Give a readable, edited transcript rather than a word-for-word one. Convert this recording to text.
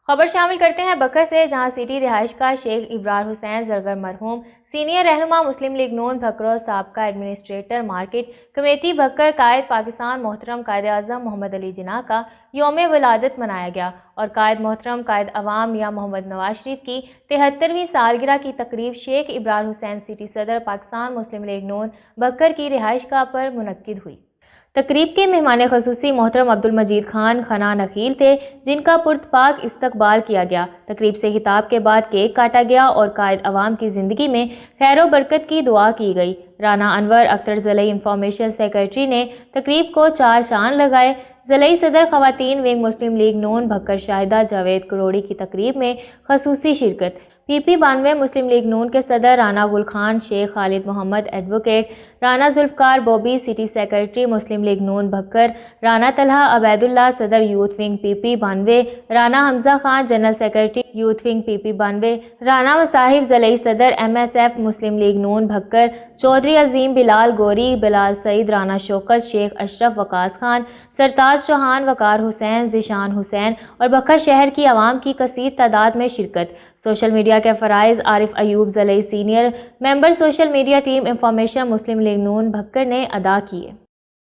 خبر شامل کرتے ہیں بکر سے، جہاں سٹی رہائش کا شیخ ابرار حسین زرگر مرحوم سینئر رہنما مسلم لیگ نون بھکر، سابقہ ایڈمنسٹریٹر مارکیٹ کمیٹی بھکر، قائد پاکستان محترم قائد اعظم محمد علی جناح کا یوم ولادت منایا گیا اور قائد محترم قائد عوام میاں محمد نواز شریف کی 73ویں سالگرہ کی تقریب شیخ ابرار حسین سٹی صدر پاکستان مسلم لیگ نون بھکر کی رہائش گاہ پر منعقد ہوئی۔ تقریب کے مہمان خصوصی محترم عبدالمجید خان خنا نخیل تھے، جن کا پرتپاک استقبال کیا گیا۔ تقریب سے خطاب کے بعد کیک کاٹا گیا اور قائد عوام کی زندگی میں خیر و برکت کی دعا کی گئی۔ رانا انور اختر ضلعی انفارمیشن سیکرٹری نے تقریب کو 4 چاند لگائے۔ ضلعی صدر خواتین ونگ مسلم لیگ نون بھکر شاہدہ جاوید کروڑی کی تقریب میں خصوصی شرکت۔ پی پی 92 مسلم لیگ نون کے صدر Rana Gul Khan Sheikh Khalid Muhammad advocate, Rana Zulfiqar Bobby city secretary Muslim League Noon Bhakkar, Rana Talha Ubaid Ullah صدر youth wing P P 92، Rana Hamza Khan general secretary youth wing P P 92، Rana Musahib ضلعی صدر M S F Muslim League Noon Bhakkar, Chaudhry Azeem Bilal Gori, Bilal Saeed, Rana Shaukat, Sheikh Ashraf, وقاص خان، سرتاج چوہان، وقار حسین، ذیشان حسین اور بکر شہر کی عوام کی کثیر تعداد میں شرکت۔ سوشل میڈیا کے فرائض عارف ایوب ضلعی senior member social media team information Muslim League Noon Bhakkar نے ادا کیے۔